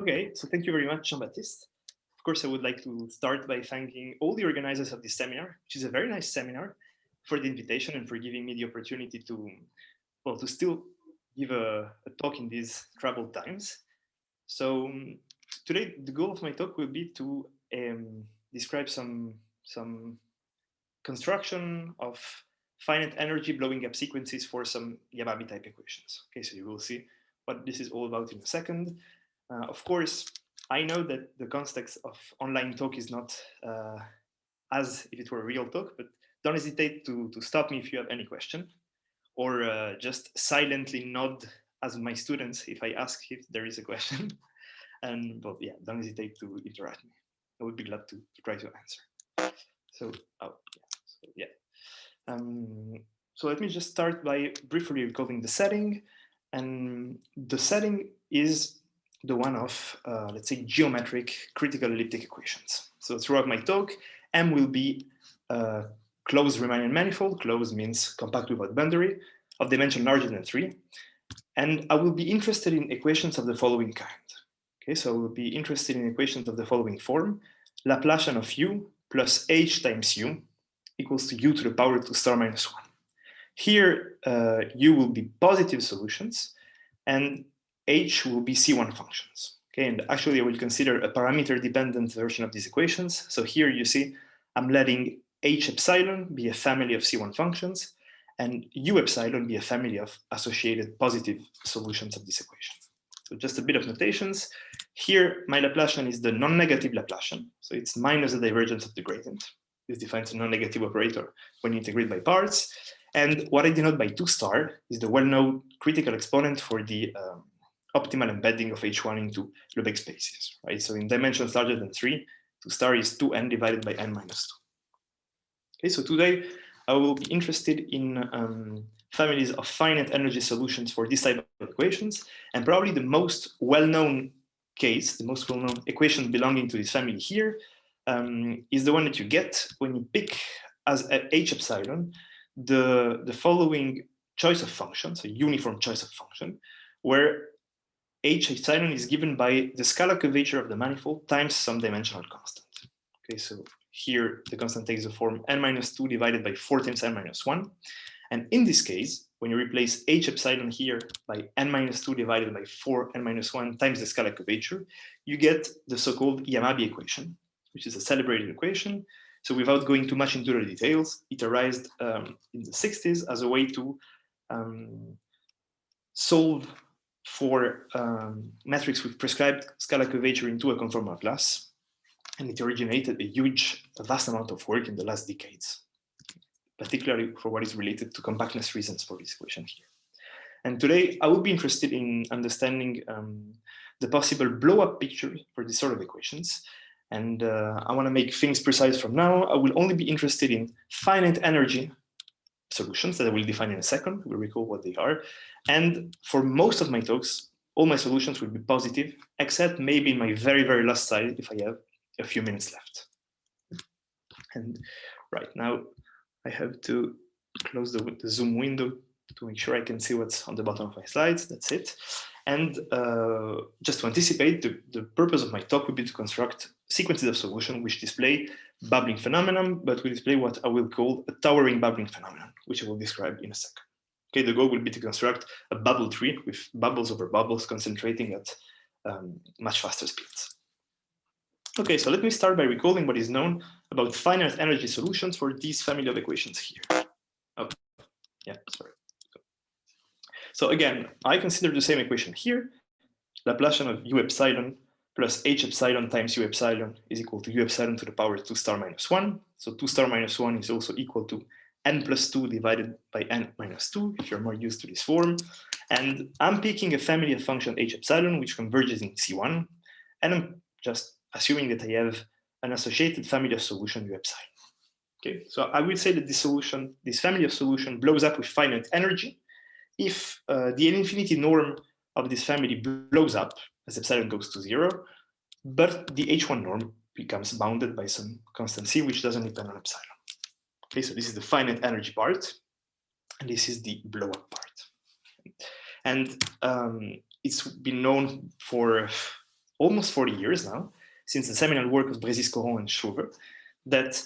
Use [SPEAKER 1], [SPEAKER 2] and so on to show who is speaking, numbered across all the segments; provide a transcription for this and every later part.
[SPEAKER 1] Okay, so thank you very much, Jean-Baptiste. Of course, I would like to start by thanking all the organizers of this seminar, which is a very nice seminar, for the invitation and for giving me the opportunity to, well, to still give a talk in these troubled times. So today, the goal of my talk will be to describe some construction of finite energy blowing up sequences for some Yamabe-type equations. Okay, so you will see what this is all about in a second. Of course, I know that the context of online talk is not as if it were a real talk, but don't hesitate to stop me if you have any question, or just silently nod as my students if I ask if there is a question. And but yeah, don't hesitate to interrupt me. I would be glad to try to answer. So, so let me just start by briefly recalling the setting. And the setting is the one of, let's say, geometric critical elliptic equations. So throughout my talk, M will be a closed Riemannian manifold. Closed means compact without boundary, of dimension larger than 3. And I will be interested in equations of the following kind. Okay, so I will be interested in equations of the following form. Laplacian of u plus h times u equals to u to the power 2 star minus 1. Here, u will be positive solutions, and h will be C1 functions. Okay, and actually I will consider a parameter-dependent version of these equations. So here you see I'm letting h epsilon be a family of C1 functions, and u epsilon be a family of associated positive solutions of this equation. So just a bit of notations. Here, my Laplacian is the non-negative Laplacian, so it's minus the divergence of the gradient. This defines a non-negative operator when you integrate by parts. And what I denote by 2 star is the well-known critical exponent for the optimal embedding of H1 into Lebesgue spaces, right? So in dimensions larger than 3, 2 star is 2n divided by n minus 2. Okay, so today I will be interested in families of finite energy solutions for this type of equations, and probably the most well-known case, the most well-known equation belonging to this family here is the one that you get when you pick as h epsilon the following choice of function, so uniform choice of function, where h epsilon is given by the scalar curvature of the manifold times some dimensional constant. Okay, so here the constant takes the form n minus 2 divided by 4 times n minus 1. And in this case, when you replace h epsilon here by n minus 2 divided by 4 n minus 1 times the scalar curvature, you get the so-called Yamabe equation, which is a celebrated equation. So without going too much into the details, it arose in the 60s as a way to solve for metrics with prescribed scalar curvature into a conformal class. And it originated a vast amount of work in the last decades, particularly for what is related to compactness reasons for this equation here. And today, I will be interested in understanding the possible blow-up picture for this sort of equations. And I want to make things precise from now. I will only be interested in finite energy solutions that I will define in a second. We'll recall what they are. And for most of my talks, all my solutions will be positive, except maybe in my very, very last slide, if I have a few minutes left. And right now, I have to close the Zoom window to make sure I can see what's on the bottom of my slides. That's it. And just to anticipate, the purpose of my talk will be to construct sequences of solutions which display bubbling phenomenon, but will display what I will call a towering bubbling phenomenon, which I will describe in a second. Okay, the goal will be to construct a bubble tree with bubbles over bubbles concentrating at much faster speeds. Okay, so let me start by recalling what is known about finite energy solutions for this family of equations here. Oh, yeah, sorry. So again, I consider the same equation here. Laplacian of u epsilon plus h epsilon times u epsilon is equal to u epsilon to the power 2 star minus 1. So 2 star minus 1 is also equal to n plus 2 divided by n minus 2, if you're more used to this form. And I'm picking a family of function h epsilon, which converges in C1. And I'm just assuming that I have an associated family of solution u epsilon. Okay, so I will say that this family of solution blows up with finite energy if the infinity norm of this family blows up as epsilon goes to 0, but the H1 norm becomes bounded by some constant C, which doesn't depend on epsilon. Okay, so this is the finite energy part, and this is the blow-up part. And it's been known for almost 40 years now, since the seminal work of Brésis-Coron and Schroever, that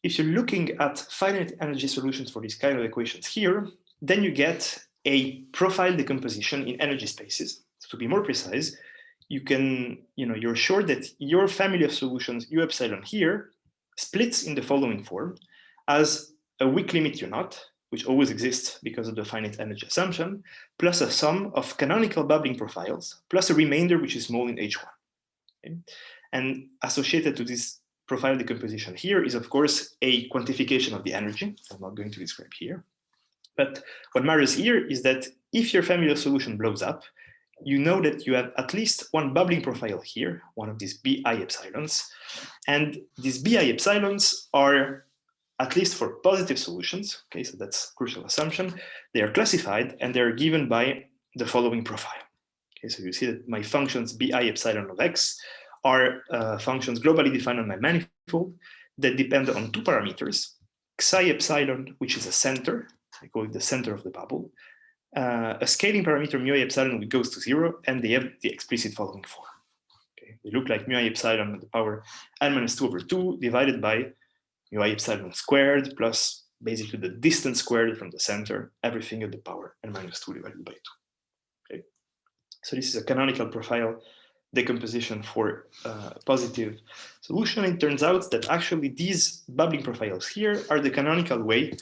[SPEAKER 1] if you're looking at finite energy solutions for these kind of equations here, then you get a profile decomposition in energy spaces. So to be more precise, you're sure that your family of solutions U epsilon here splits in the following form as a weak limit U naught, which always exists because of the finite energy assumption, plus a sum of canonical bubbling profiles, plus a remainder which is small in H1. Okay? And associated to this profile decomposition here is, of course, a quantification of the energy. I'm not going to describe here. But what matters here is that if your family of solution blows up, you know that you have at least one bubbling profile here, one of these BI epsilons. And these BI epsilons are, at least for positive solutions, okay, so that's a crucial assumption, they are classified and they're given by the following profile. Okay, so you see that my functions BI epsilon of x are functions globally defined on my manifold that depend on two parameters, xi epsilon, which is a center, I call it the center of the bubble, a scaling parameter mu I epsilon which goes to 0, and they have the explicit following form. Okay, they look like mu I epsilon to the power n-2/2 divided by mu I epsilon squared plus basically the distance squared from the center, everything at the power n-2 divided by 2. Okay, so this is a canonical profile decomposition for positive solution. It turns out that actually these bubbling profiles here are the canonical way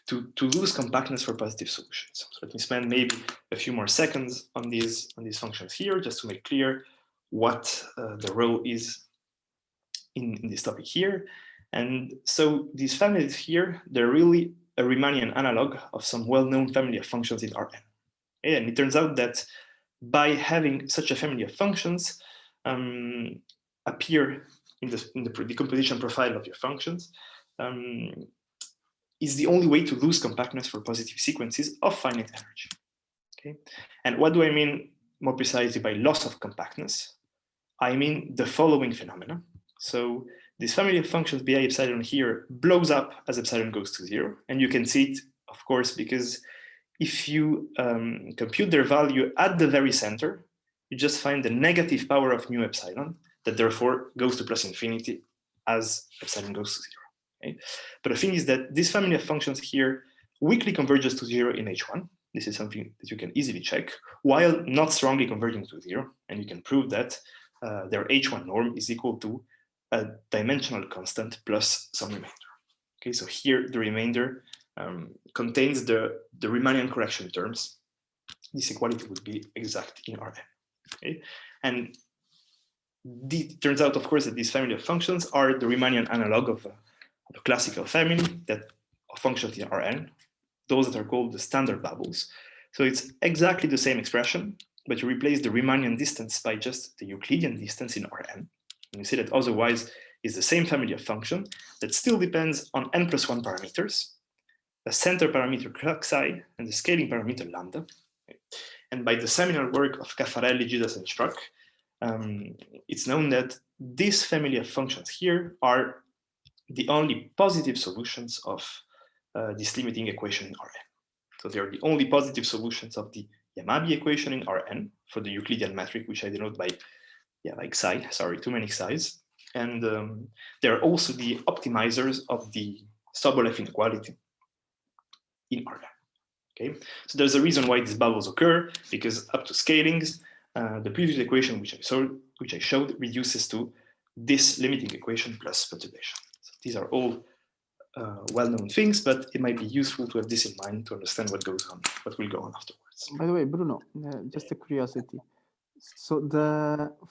[SPEAKER 1] to lose compactness for positive solutions. So let me spend maybe a few more seconds on these functions here, just to make clear what the role is in this topic here. And so these families here, they're really a Riemannian analog of some well-known family of functions in Rn. And it turns out that by having such a family of functions appear in the decomposition profile of your functions, is the only way to lose compactness for positive sequences of finite energy. Okay, and what do I mean more precisely by loss of compactness? I mean the following phenomena. So this family of functions BI epsilon here blows up as epsilon goes to 0, and you can see it, of course, because if you compute their value at the very center, you just find the negative power of mu epsilon that therefore goes to plus infinity as epsilon goes to 0. Okay? But the thing is that this family of functions here weakly converges to 0 in H1. This is something that you can easily check, while not strongly converging to 0. And you can prove that their H1 norm is equal to a dimensional constant plus some remainder. Okay, so here the remainder contains the Riemannian correction terms. This equality would be exact in Rn. Okay? And it turns out, of course, that this family of functions are the Riemannian analog of a classical family that of functions in Rn, those that are called the standard bubbles. So it's exactly the same expression, but you replace the Riemannian distance by just the Euclidean distance in Rn. And you see that otherwise is the same family of function that still depends on n+1 parameters, the center parameter xi and the scaling parameter lambda. And by the seminal work of Caffarelli, Giudas, and Struck, it's known that this family of functions here are the only positive solutions of this limiting equation in Rn. So they are the only positive solutions of the Yamabe equation in Rn for the Euclidean metric, which I denote by xi, sorry, too many xi's. And they're also the optimizers of the Sobolev inequality in Rn. Okay, so there's a reason why these bubbles occur, because up to scalings, the previous equation which I showed reduces to this limiting equation plus perturbation. So these are all well-known things, but it might be useful to have this in mind to understand what goes on, what will go on afterwards.
[SPEAKER 2] By the way, Bruno, just a curiosity. So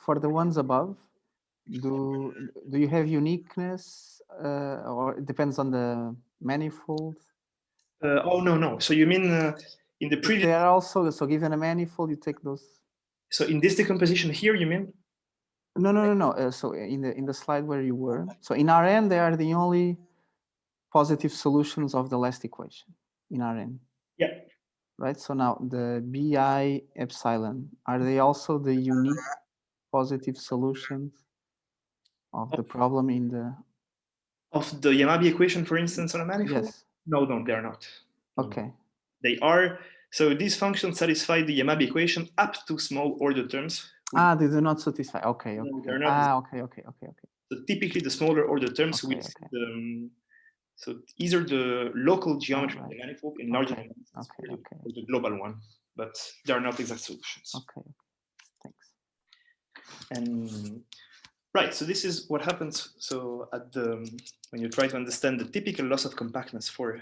[SPEAKER 2] for the ones above, do you have uniqueness, or it depends on the manifold?
[SPEAKER 1] Oh no. So you mean in the previous?
[SPEAKER 2] They are also, so given a manifold, you take those.
[SPEAKER 1] So in this decomposition here, you mean?
[SPEAKER 2] No. So in the slide where you were, so in Rn they are the only positive solutions of the last equation in Rn.
[SPEAKER 1] Yeah.
[SPEAKER 2] Right. So now the BI epsilon, are they also the unique positive solutions of the problem in the
[SPEAKER 1] of the Yamabe equation, for instance, on a manifold?
[SPEAKER 2] Yes.
[SPEAKER 1] No, they are not.
[SPEAKER 2] Okay.
[SPEAKER 1] They are. So these functions satisfy the Yamabe equation up to small order terms,
[SPEAKER 2] They do not satisfy. Okay, okay.
[SPEAKER 1] They're not
[SPEAKER 2] Okay.
[SPEAKER 1] So typically, the smaller order terms will so either the local geometry of the manifold in larger dimensions or the global one, but they are not exact solutions.
[SPEAKER 2] Okay, thanks.
[SPEAKER 1] And right, so this is what happens. So when you try to understand the typical loss of compactness for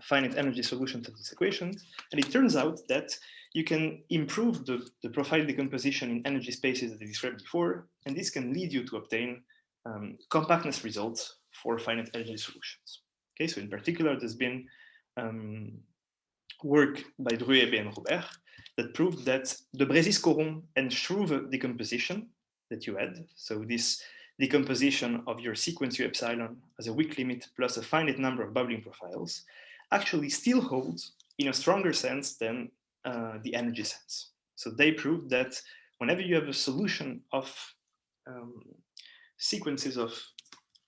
[SPEAKER 1] finite energy solutions of these equations, and it turns out that you can improve the profile decomposition in energy spaces that I described before, and this can lead you to obtain compactness results for finite energy solutions. Okay, so in particular, there's been work by Druet and Robert that proved that the Bresis-Coron and Struve decomposition that you had, so this decomposition of your sequence U epsilon as a weak limit plus a finite number of bubbling profiles, actually still holds in a stronger sense than the energy sense. So they proved that whenever you have a solution of sequences of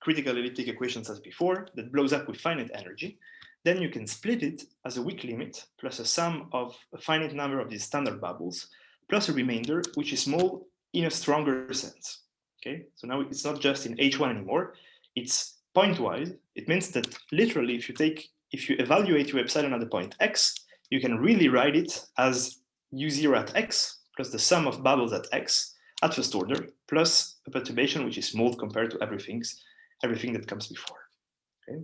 [SPEAKER 1] critical elliptic equations as before that blows up with finite energy, then you can split it as a weak limit plus a sum of a finite number of these standard bubbles plus a remainder which is small in a stronger sense. Okay, so now it's not just in H1 anymore, it's pointwise. It means that literally if you evaluate U epsilon at the point X, you can really write it as U0 at X plus the sum of bubbles at X at first order plus a perturbation which is small compared to everything that comes before. Okay?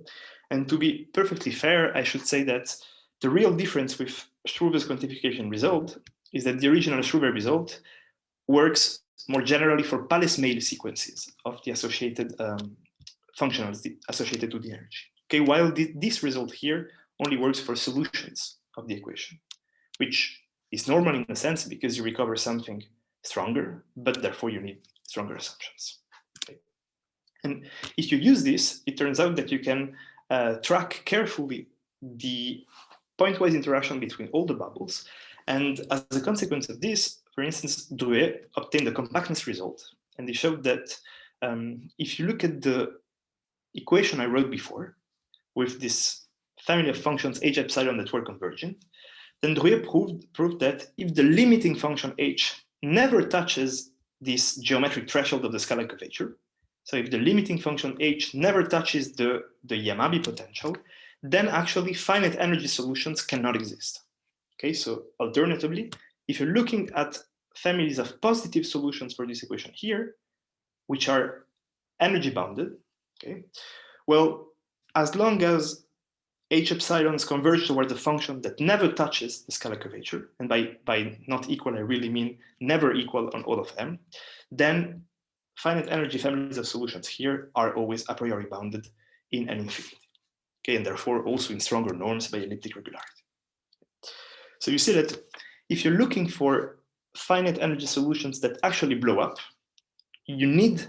[SPEAKER 1] And to be perfectly fair, I should say that the real difference with Struve's quantification result is that the original Struve result works more generally for Pallas-Mail sequences of the associated functionals associated to the energy. Okay, while this result here only works for solutions of the equation, which is normal in a sense because you recover something stronger, but therefore you need stronger assumptions. Okay. And if you use this, it turns out that you can track carefully the pointwise interaction between all the bubbles. And as a consequence of this, for instance, Druet obtained a compactness result. And they showed that if you look at the equation I wrote before with this family of functions h epsilon that were convergent, then Druet proved that if the limiting function h never touches this geometric threshold of the scalar curvature, so if the limiting function h never touches the Yamabe potential, then actually finite energy solutions cannot exist. Okay, so alternatively, if you're looking at families of positive solutions for this equation here, which are energy bounded, okay, well, as long as h epsilons converge toward the function that never touches the scalar curvature, and by not equal, I really mean never equal on all of them, then finite energy families of solutions here are always a priori bounded in an infinity. Okay, and therefore also in stronger norms by elliptic regularity. So you see that if you're looking for finite energy solutions that actually blow up, you need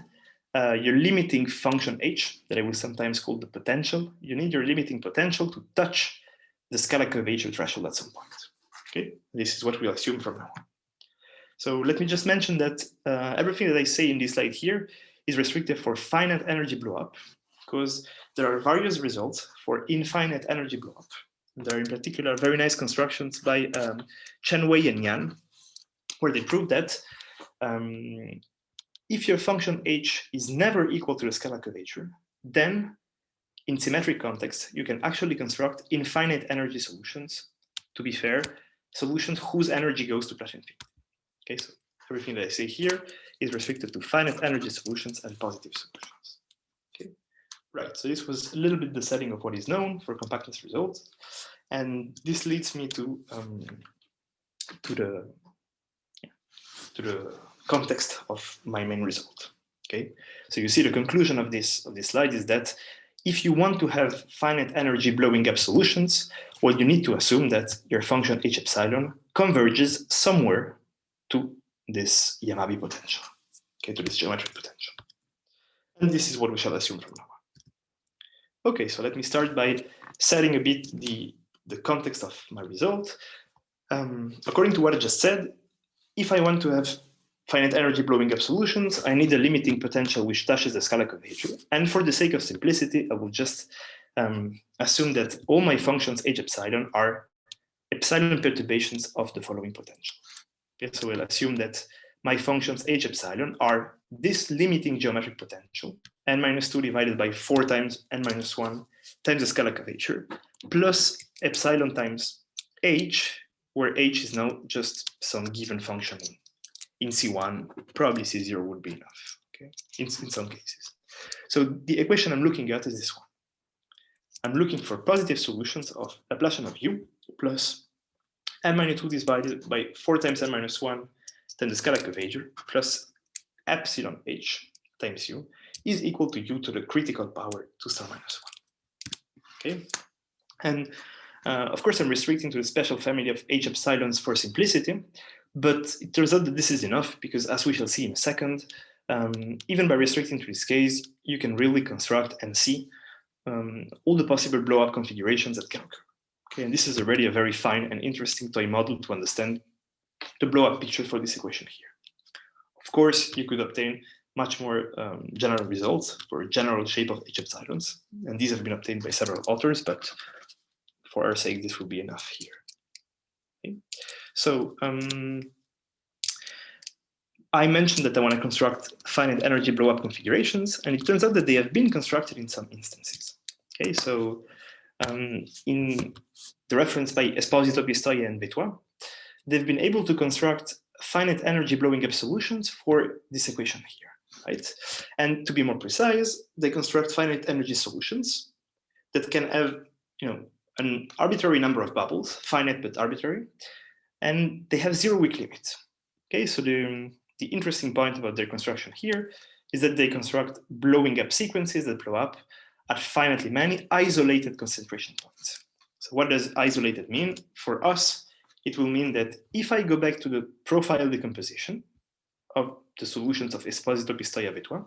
[SPEAKER 1] your limiting function h, that I will sometimes call the potential. You need your limiting potential to touch the scalar curvature threshold at some point. Okay, this is what we'll assume from now on. So let me just mention that everything that I say in this slide here is restricted for finite energy blowup, because there are various results for infinite energy blowup. There are in particular very nice constructions by Chen Wei and Yan, where they prove that if your function h is never equal to the scalar curvature, then in symmetric context, you can actually construct infinite energy solutions, to be fair, solutions whose energy goes to plus infinity. Okay, so everything that I say here is restricted to finite energy solutions and positive solutions. Okay, right, so this was a little bit the setting of what is known for compactness results. And this leads me to the context of my main result. Okay, so you see the conclusion of this slide is that if you want to have finite energy blowing up solutions, well, you need to assume that your function h epsilon converges somewhere to this Yamabe potential, okay, to this geometric potential. And this is what we shall assume from now on. Okay, so let me start by setting a bit the context of my result. According to what I just said, if I want to have finite energy blowing up solutions, I need a limiting potential which touches the scalar curvature. And for the sake of simplicity, I will just assume that all my functions h epsilon are epsilon perturbations of the following potential. Okay, so we'll assume that my functions h epsilon are this limiting geometric potential, n minus 2 divided by 4 times n minus 1 times the scalar curvature, plus epsilon times h, where h is now just some given function in C1, probably C0 would be enough, okay, in some cases. So the equation I'm looking at is this one. I'm looking for positive solutions of Laplacian of u plus n minus 2 divided by 4 times n minus 1 times the scalar curvature plus epsilon h times u is equal to u to the critical power 2 star minus 1. Okay, and of course I'm restricting to the special family of h epsilons for simplicity, but it turns out that this is enough because, as we shall see in a second, even by restricting to this case, you can really construct and see all the possible blow-up configurations that can occur. Okay, and this is already a very fine and interesting toy model to understand the blow-up picture for this equation here. Of course, you could obtain much more general results for a general shape of h epsilons, and these have been obtained by several authors, but for our sake, this will be enough here. Okay. So I mentioned that I want to construct finite energy blow-up configurations, and it turns out that they have been constructed in some instances. Okay, so in the reference by Esposito, Pistoia, and Betoit, they've been able to construct finite energy blowing up solutions for this equation here, right? And to be more precise, they construct finite energy solutions that can have, an arbitrary number of bubbles, finite but arbitrary, and they have zero weak limit. Okay, so the interesting point about their construction here is that they construct blowing up sequences that blow up at finitely many isolated concentration points. So what does isolated mean? For us, it will mean that if I go back to the profile decomposition of the solutions of Esposito, Pistoia, Betoit,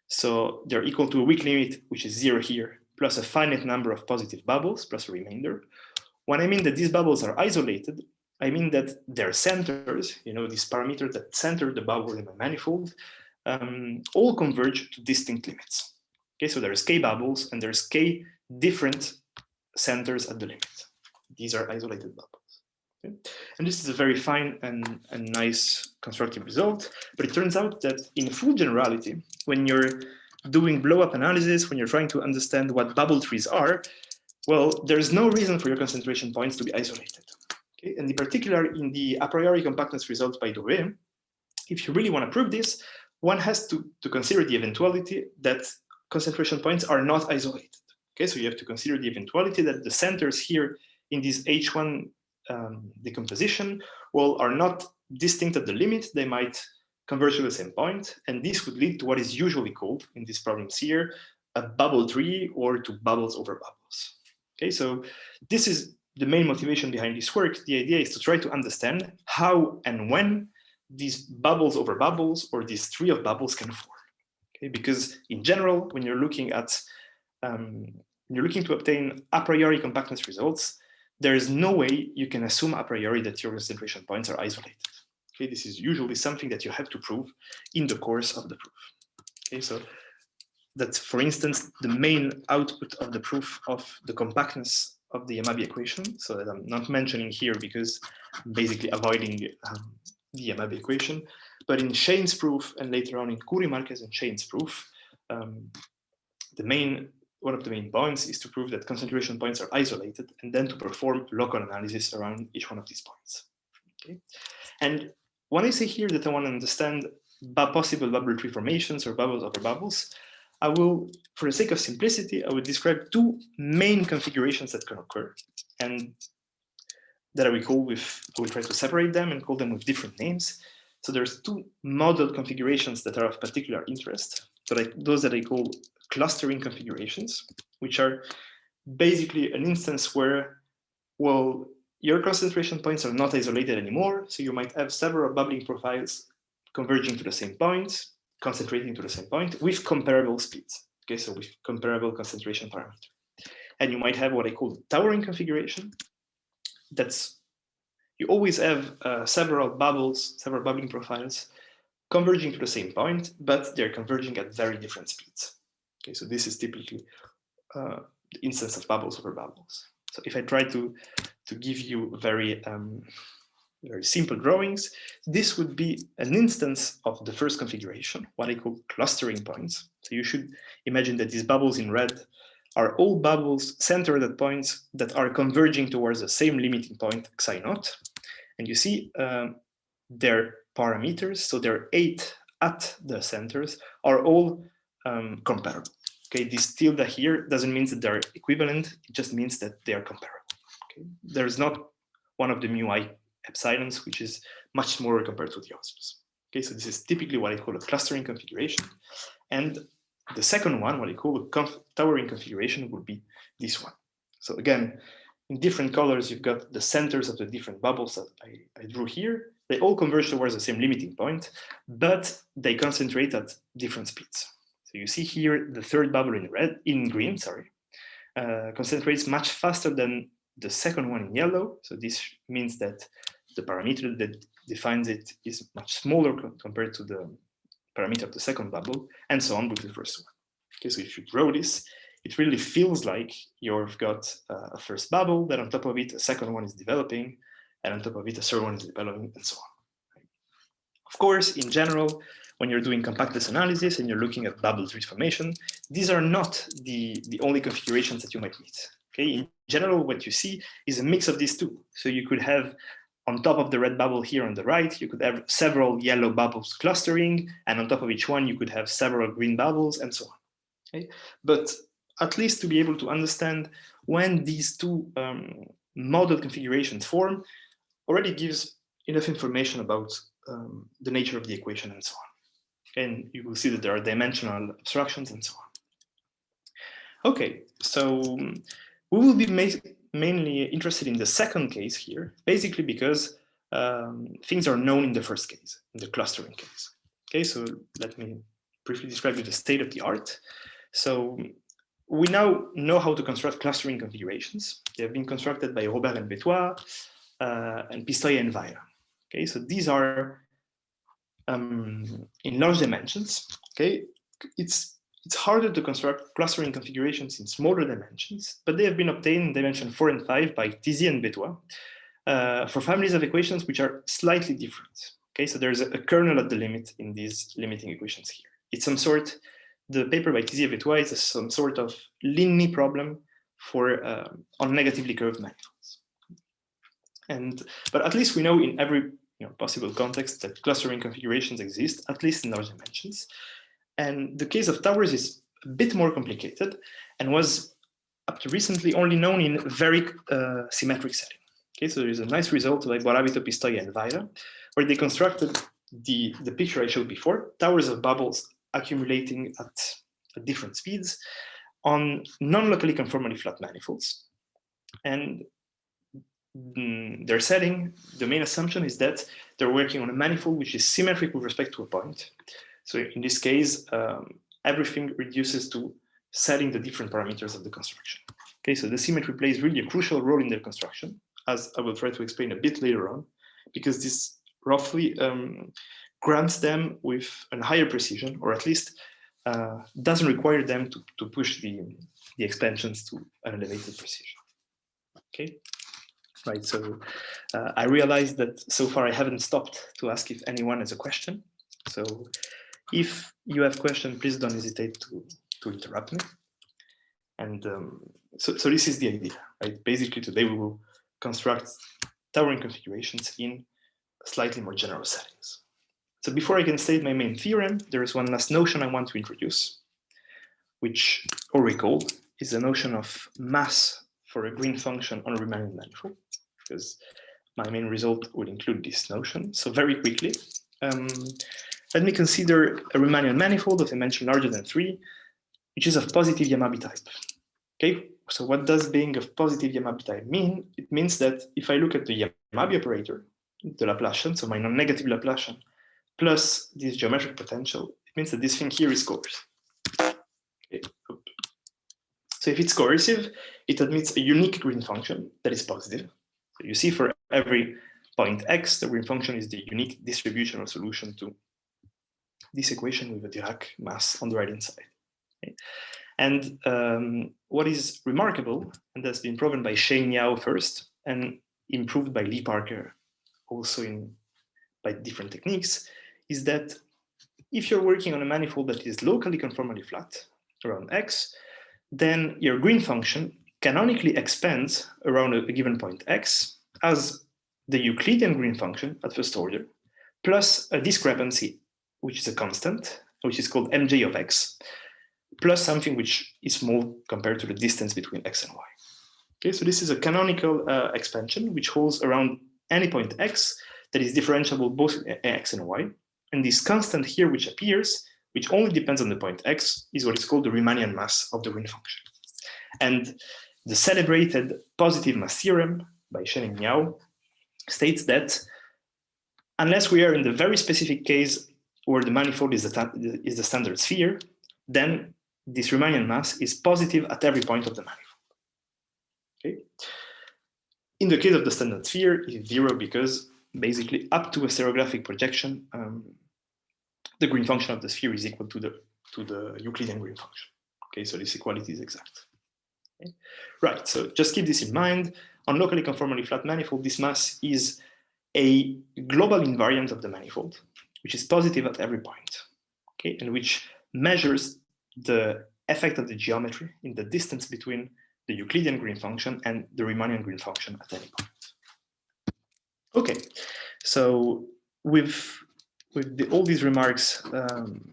[SPEAKER 1] so they're equal to a weak limit, which is 0 here, plus a finite number of positive bubbles, plus a remainder. When I mean that these bubbles are isolated, I mean that their centers, these parameters that center the bubble in my manifold, all converge to distinct limits. Okay, so there's k bubbles and there's k different centers at the limit. These are isolated bubbles. Okay? And this is a very fine and nice constructive result, but it turns out that in full generality, when you're doing blow-up analysis, when you're trying to understand what bubble trees are, well, there's no reason for your concentration points to be isolated. Okay? And in particular, in the a priori compactness result by Libre, if you really want to prove this, one has to consider the eventuality that concentration points are not isolated. Okay, so you have to consider the eventuality that the centers here in this H1 decomposition, are not distinct at the limit. They might converge to the same point, and this would lead to what is usually called in these problems here a bubble tree or to bubbles over bubbles. Okay, so this is the main motivation behind this work. The idea is to try to understand how and when these bubbles over bubbles or this tree of bubbles can form. Okay, because in general, when you're looking at you're looking to obtain a priori compactness results, there is no way you can assume a priori that your concentration points are isolated. Okay, this is usually something that you have to prove in the course of the proof. Okay, so that's, for instance, the main output of the proof of the compactness of the Yamabe equation, so that I'm not mentioning here because I'm basically avoiding the Yamabe equation. But in Shane's proof, and later on in Curie-Marquez and Shane's proof, one of the main points is to prove that concentration points are isolated and then to perform local analysis around each one of these points. Okay? And when I say here that I want to understand possible bubble tree formations or bubbles over bubbles, I will, for the sake of simplicity, I will describe two main configurations that can occur, and that I will try to separate them and call them with different names. So there's two model configurations that are of particular interest, those that I call clustering configurations, which are basically an instance where, your concentration points are not isolated anymore, so you might have several bubbling profiles converging to the same point, concentrating to the same point with comparable speeds. Okay, so with comparable concentration parameter. And you might have what I call the towering configuration. You always have several bubbling profiles converging to the same point, but they're converging at very different speeds. Okay, so this is typically the instance of bubbles over bubbles. So if I try to give you very very simple drawings, this would be an instance of the first configuration, what I call clustering points. So you should imagine that these bubbles in red are all bubbles centered at points that are converging towards the same limiting point xi naught. And you see their parameters, so there are 8 at the centers, are all comparable. Okay, this tilde here doesn't mean that they're equivalent, it just means that they are comparable. Okay, there's not one of the mu I epsilons, which is much smaller compared to the others. Okay, so this is typically what I call a clustering configuration. And the second one, what I call a towering configuration, would be this one. So again, in different colors, you've got the centers of the different bubbles that I drew here. They all converge towards the same limiting point, but they concentrate at different speeds. So you see here the third bubble in green, concentrates much faster than the second one in yellow. So this means that the parameter that defines it is much smaller compared to the parameter of the second bubble, and so on with the first one. Okay, so if you draw this, it really feels like you've got a first bubble, then on top of it, a second one is developing, and on top of it, a third one is developing, and so on. Of course, in general, when you're doing compactness analysis and you're looking at bubble transformation, these are not the only configurations that you might meet. Okay, in general, what you see is a mix of these two. So you could have on top of the red bubble here on the right, you could have several yellow bubbles clustering, and on top of each one, you could have several green bubbles, and so on. Okay? But at least to be able to understand when these two model configurations form, already gives enough information about the nature of the equation and so on. And you will see that there are dimensional abstractions and so on. Okay, so we will be mainly interested in the second case here, basically because things are known in the first case, in the clustering case. Okay, so let me briefly describe you the state of the art. So we now know how to construct clustering configurations. They have been constructed by Robert and Betoit, and Pistoia and Weyer. Okay, so these are in large dimensions. Okay, it's harder to construct clustering configurations in smaller dimensions, but they have been obtained in dimension 4 and 5 by Tizy and Betoit for families of equations which are slightly different. Okay, so there's a kernel at the limit in these limiting equations here. It's some sort, the paper by Tizy and Betoit is some sort of Linney problem for on negatively curved manifolds. But at least we know in every possible context that clustering configurations exist, at least in large dimensions. And the case of towers is a bit more complicated and was up to recently only known in very symmetric setting. Okay, so there's a nice result by Boravito, Pistoia, and Weyer, where they constructed the picture I showed before, towers of bubbles accumulating at different speeds on non-locally conformally flat manifolds. And their setting, the main assumption is that they're working on a manifold which is symmetric with respect to a point. So in this case, everything reduces to setting the different parameters of the construction. Okay, so the symmetry plays really a crucial role in their construction, as I will try to explain a bit later on, because this roughly grants them with a higher precision, or at least doesn't require them to push the expansions to an elevated precision. Okay. Right, so I realized that so far I haven't stopped to ask if anyone has a question. So if you have questions, please don't hesitate to interrupt me. And so this is the idea, right? Basically today we will construct towering configurations in slightly more general settings. So before I can state my main theorem, there is one last notion I want to introduce, which, or recall, is the notion of mass for a green function on a Riemannian manifold, because my main result would include this notion. So very quickly, let me consider a Riemannian manifold of dimension larger than 3, which is of positive Yamabe-type. Okay, so what does being of positive Yamabe-type mean? It means that if I look at the Yamabe operator, the Laplacian, so my non-negative Laplacian, plus this geometric potential, it means that this thing here is coercive. Okay. So if it's coercive, it admits a unique green function that is positive. So you see for every point x, the green function is the unique distributional solution to this equation with a Dirac mass on the right-hand side. Okay. And what is remarkable, and that's been proven by Shane Yao first, and improved by Lee Parker also by different techniques, is that if you're working on a manifold that is locally conformally flat around X, then your green function canonically expands around a given point X as the Euclidean green function at first order, plus a discrepancy, which is a constant, which is called mj of X, plus something which is small compared to the distance between X and Y. Okay, so this is a canonical expansion which holds around any point X that is differentiable both in X and Y. And this constant here which appears, which only depends on the point X, is what is called the Riemannian mass of the green function. And the celebrated positive mass theorem by Shen and Miao states that unless we are in the very specific case where the manifold is the standard sphere, then this Riemannian mass is positive at every point of the manifold. Okay. In the case of the standard sphere, it's 0 because basically up to a stereographic projection, the green function of the sphere is equal to the Euclidean green function. Okay, so this equality is exact. Okay. Right, so just keep this in mind. On locally conformally flat manifold, this mass is a global invariant of the manifold, which is positive at every point, okay, and which measures the effect of the geometry in the distance between the Euclidean green function and the Riemannian green function at any point. Okay, so with all these remarks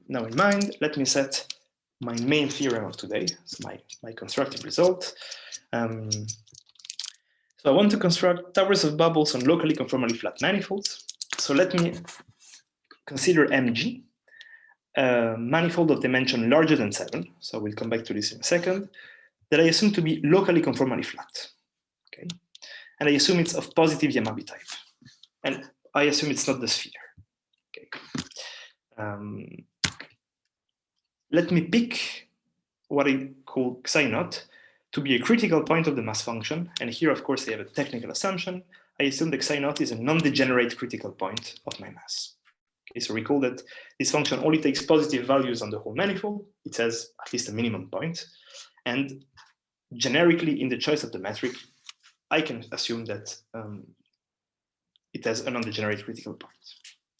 [SPEAKER 1] now in mind, let me set my main theorem of today, so my constructive result. So I want to construct towers of bubbles on locally conformally flat manifolds. So let me consider MG, a manifold of dimension larger than 7. So we'll come back to this in a second, that I assume to be locally conformally flat. Okay, and I assume it's of positive Yamabe-type. And I assume it's not the sphere. Okay. Let me pick what I call psi naught to be a critical point of the mass function. And here, of course, I have a technical assumption. I assume that psi naught is a non-degenerate critical point of my mass. Okay, so recall that this function only takes positive values on the whole manifold. It has at least a minimum point. And generically, in the choice of the metric, I can assume that it has a non-degenerate critical point.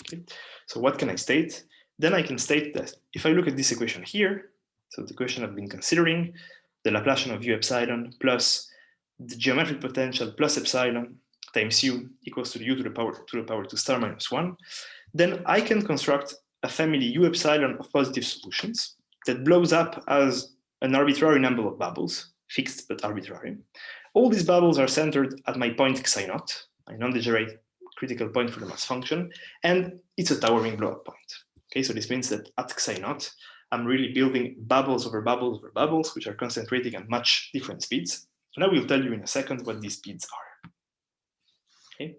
[SPEAKER 1] Okay. So what can I state? Then I can state that if I look at this equation here, so the equation I've been considering, the Laplacian of u epsilon plus the geometric potential plus epsilon times u equals to u to the power 2 star minus 1, then I can construct a family u epsilon of positive solutions that blows up as an arbitrary number of bubbles, fixed but arbitrary. All these bubbles are centered at my point psi naught, my non-degenerate critical point for the mass function, and it's a towering blow-up point. Okay, so this means that at psi naught, I'm really building bubbles over bubbles over bubbles, which are concentrating at much different speeds. And I will tell you in a second what these speeds are. Okay,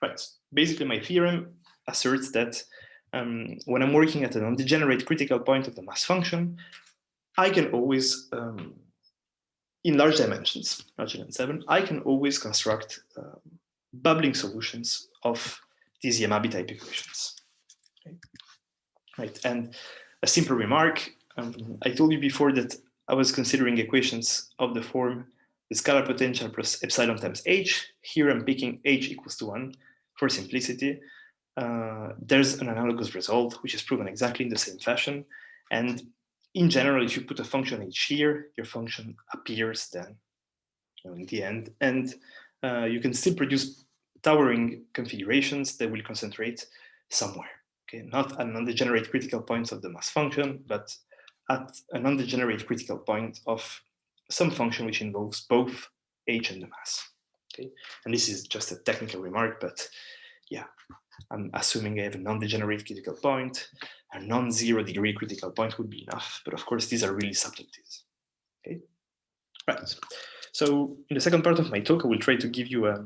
[SPEAKER 1] right. Basically, my theorem asserts that when I'm working at a non-degenerate critical point of the mass function, I can always, in large dimensions, larger than 7, I can always construct bubbling solutions of these Yamabe-type equations. Okay. Right, and a simple remark, I told you before that I was considering equations of the form the scalar potential plus epsilon times h. Here I'm picking h equals to 1 for simplicity. There's an analogous result, which is proven exactly in the same fashion. And in general, if you put a function h here, your function appears then in the end. And you can still produce towering configurations that will concentrate somewhere. Okay, not at non-degenerate critical points of the mass function, but at a non-degenerate critical point of some function which involves both h and the mass. Okay, and this is just a technical remark, but yeah, I'm assuming I have a non-degenerate critical point. A non-zero degree critical point would be enough, but of course these are really subtleties. Okay, right. So in the second part of my talk, I will try to give you a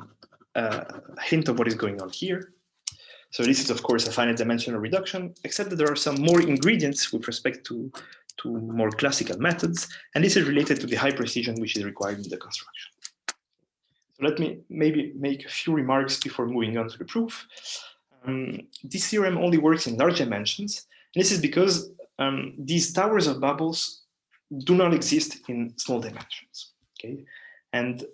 [SPEAKER 1] hint of what is going on here. So this is, of course, a finite dimensional reduction, except that there are some more ingredients with respect to more classical methods, and this is related to the high precision which is required in the construction. So let me maybe make a few remarks before moving on to the proof. This theorem only works in large dimensions, and this is because these towers of bubbles do not exist in small dimensions. Okay, and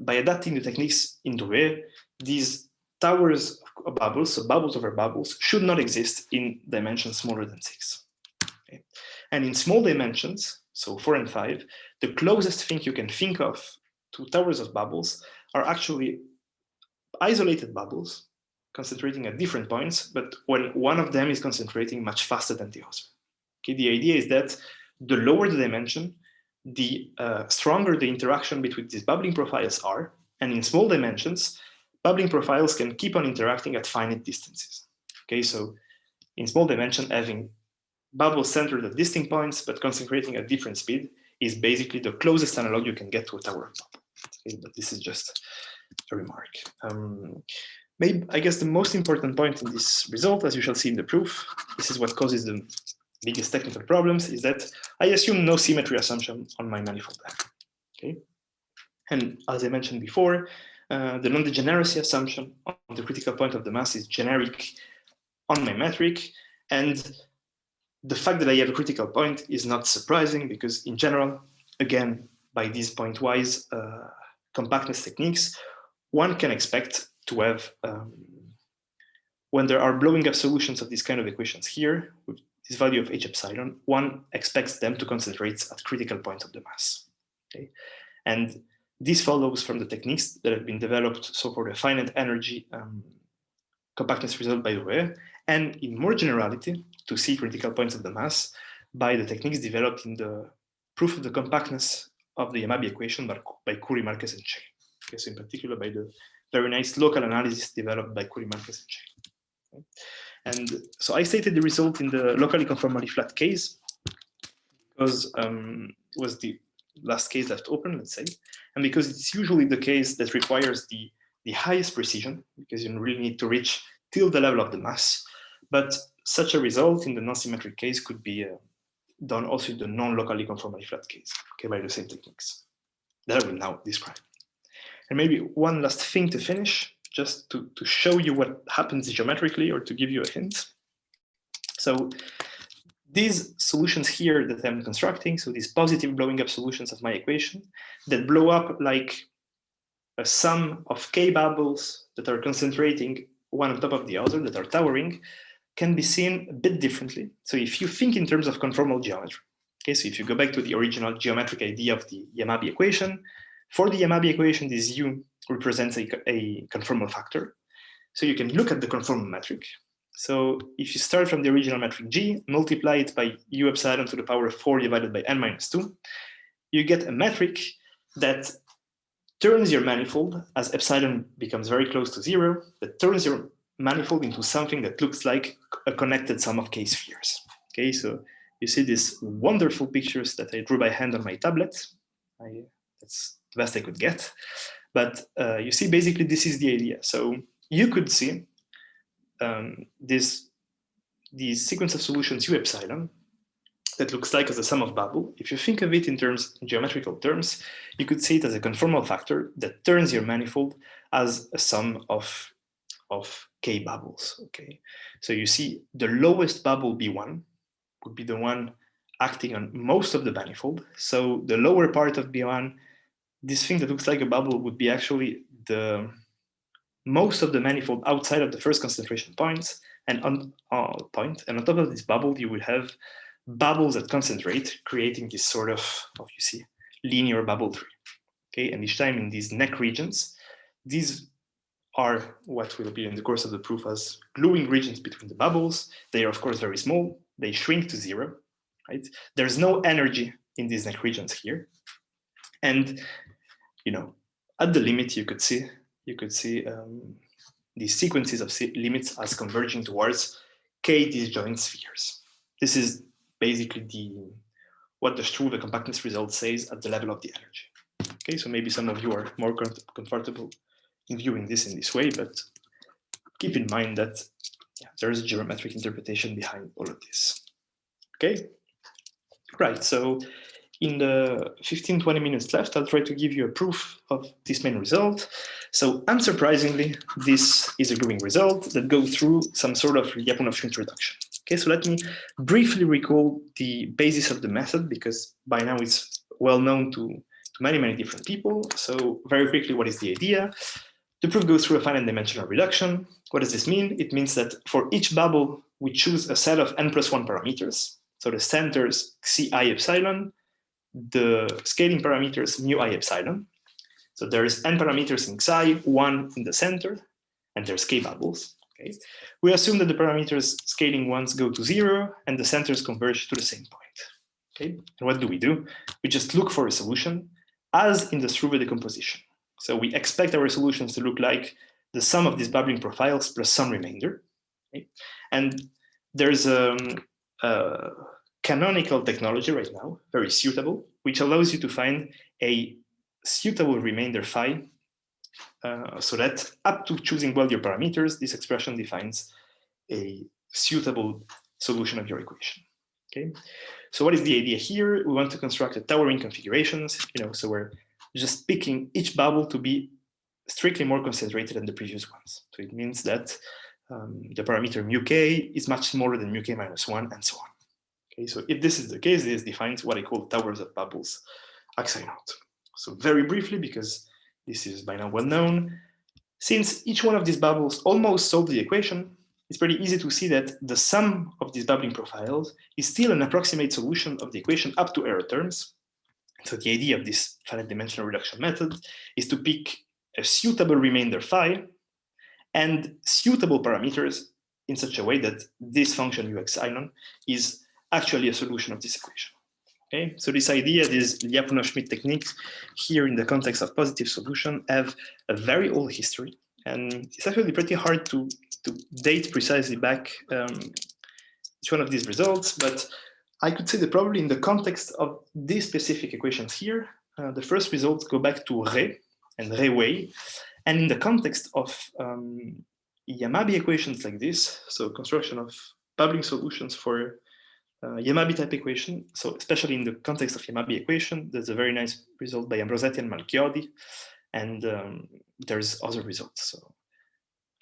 [SPEAKER 1] by adapting the techniques in Douai, these towers of bubbles, so bubbles over bubbles, should not exist in dimensions smaller than 6. Okay? And in small dimensions, so 4 and 5, the closest thing you can think of to towers of bubbles are actually isolated bubbles concentrating at different points, but when one of them is concentrating much faster than the other. Okay, the idea is that the lower the dimension, the stronger the interaction between these bubbling profiles are, and in small dimensions, bubbling profiles can keep on interacting at finite distances. Okay, so in small dimension, having bubbles centered at distinct points but concentrating at different speed is basically the closest analog you can get to a tower of bubble. Okay, but this is just a remark. Maybe, I guess, the most important point in this result, as you shall see in the proof, this is what causes the biggest technical problems, is that I assume no symmetry assumption on my manifold M. Okay, and as I mentioned before, the non-degeneracy assumption on the critical point of the mass is generic on my metric, and the fact that I have a critical point is not surprising because, in general, again, by these point-wise compactness techniques, one can expect to have, when there are blowing up solutions of these kind of equations here, with this value of h epsilon, one expects them to concentrate at critical points of the mass. Okay? And this follows from the techniques that have been developed so for the finite energy compactness result by Roe, and in more generality, to see critical points of the mass by the techniques developed in the proof of the compactness of the Yamabe equation by Curie, Marquez, and Chain. Okay, so in particular by the very nice local analysis developed by Curie, Marquez, and Chain. Okay. And so I stated the result in the locally conformally flat case because it was the last case left open, let's say, and because it's usually the case that requires the highest precision, because you really need to reach till the level of the mass. But such a result in the non-symmetric case could be done also in the non-locally conformally flat case, okay, by the same techniques that I will now describe. And maybe one last thing to finish, just to show you what happens geometrically or to give you a hint. So these solutions here that I'm constructing, so these positive blowing up solutions of my equation that blow up like a sum of k bubbles that are concentrating one on top of the other, that are towering, can be seen a bit differently. So if you think in terms of conformal geometry, okay, so if you go back to the original geometric idea of the Yamabe equation, for the Yamabe equation, this u represents a conformal factor. So you can look at the conformal metric. So if you start from the original metric G, multiply it by u epsilon to the power of 4 divided by n minus 2, you get a metric that turns your manifold, as epsilon becomes very close to 0, that turns your manifold into something that looks like a connected sum of k spheres. Okay, so you see these wonderful pictures that I drew by hand on my tablet. That's the best I could get. But you see, basically, this is the idea. So you could see this sequence of solutions u epsilon that looks like as a sum of bubble. If you think of it in geometrical terms, you could see it as a conformal factor that turns your manifold as a sum of k bubbles. Okay, so you see the lowest bubble B1 would be the one acting on most of the manifold. So the lower part of B1, this thing that looks like a bubble, would be actually the most of the manifold outside of the first concentration points, and on top of this bubble, you will have bubbles that concentrate, creating this sort of you see, linear bubble tree. Okay, and each time in these neck regions, these are what will be in the course of the proof as gluing regions between the bubbles. They are, of course, very small. They shrink to 0, right? There's no energy in these neck regions here. And, you know, at the limit, you could see these sequences of limits as converging towards k disjoint spheres. This is basically what the Struve compactness result says at the level of the energy. Okay, so maybe some of you are more comfortable in viewing this in this way, but keep in mind that there is a geometric interpretation behind all of this. Okay, right, so in the 15-20 minutes left, I'll try to give you a proof of this main result. So unsurprisingly, this is a gluing result that goes through some sort of Lyapunov introduction. Okay, so let me briefly recall the basis of the method, because by now it's well known to many different people. So very quickly, what is the idea? The proof goes through a finite dimensional reduction. What does this mean? It means that for each bubble, we choose a set of n+1 parameters. So the centers xi epsilon, the scaling parameters mu I epsilon. So there's n parameters in xi, 1 in the center, and there's k bubbles. Okay. We assume that the parameters scaling ones go to 0 and the centers converge to the same point. Okay. And what do? We just look for a solution as in the Struve decomposition. So we expect our solutions to look like the sum of these bubbling profiles plus some remainder. Okay. And there's a canonical technology right now, very suitable, which allows you to find a suitable remainder phi, so that up to choosing well your parameters, this expression defines a suitable solution of your equation. Okay, so what is the idea here? We want to construct a towering configurations, so we're just picking each bubble to be strictly more concentrated than the previous ones. So it means that the parameter mu k is much smaller than mu k minus 1, and so on. Okay, so if this is the case, this defines what I call towers of bubbles xi naught. So very briefly, because this is by now well known, since each one of these bubbles almost solve the equation, it's pretty easy to see that the sum of these bubbling profiles is still an approximate solution of the equation up to error terms. So the idea of this finite dimensional reduction method is to pick a suitable remainder phi and suitable parameters in such a way that this function u epsilon is actually a solution of this equation. Okay, so this idea, these Lyapunov-Schmidt techniques here in the context of positive solution have a very old history, and it's actually pretty hard to date precisely back each one of these results, but I could say that probably in the context of these specific equations here, the first results go back to Ré and Ré-Way, and in the context of Yamabe equations like this, so construction of bubbling solutions for Yamabe-type equation, so especially in the context of Yamabe equation, there's a very nice result by Ambrosetti and Malchiodi, and there's other results. So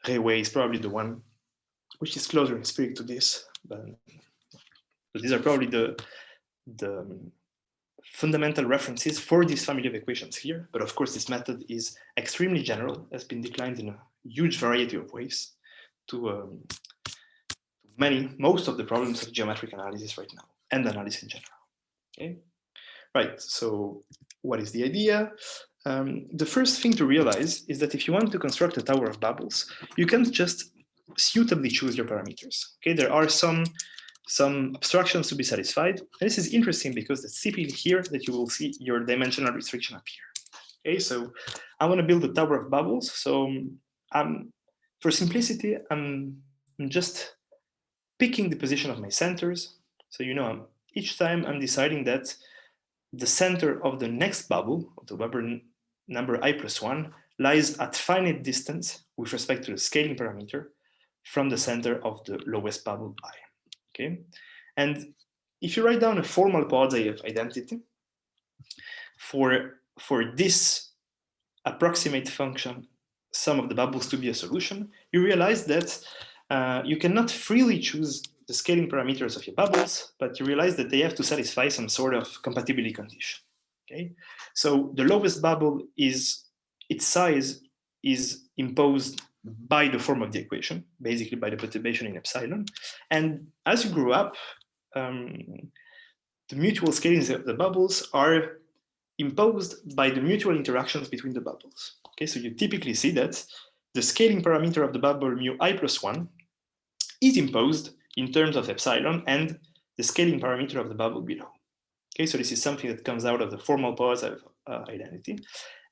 [SPEAKER 1] Ré-Way is probably the one which is closer in spirit to this, but these are probably the fundamental references for this family of equations here. But of course, this method is extremely general, has been declined in a huge variety of ways to most of the problems of geometric analysis right now, and analysis in general. Okay, right. So what is the idea? The first thing to realize is that if you want to construct a tower of bubbles, you can't just suitably choose your parameters. Okay, there are some abstractions to be satisfied. And this is interesting because it's typically here that you will see your dimensional restriction appear. Okay, so I want to build a tower of bubbles. So for simplicity, I'm just picking the position of my centers. So each time I'm deciding that the center of the next bubble, of the Weber number I+1, lies at finite distance with respect to the scaling parameter from the center of the lowest bubble I. Okay, and if you write down a formal quasi of identity for this approximate function, sum of the bubbles to be a solution, you realize that you cannot freely choose the scaling parameters of your bubbles, but you realize that they have to satisfy some sort of compatibility condition. Okay, so the lowest bubble its size is imposed by the form of the equation, basically by the perturbation in epsilon. And as you grow up, the mutual scalings of the bubbles are imposed by the mutual interactions between the bubbles. Okay, so you typically see that the scaling parameter of the bubble mu I+1 is imposed in terms of epsilon and the scaling parameter of the bubble below. Okay, so this is something that comes out of the formal positive identity.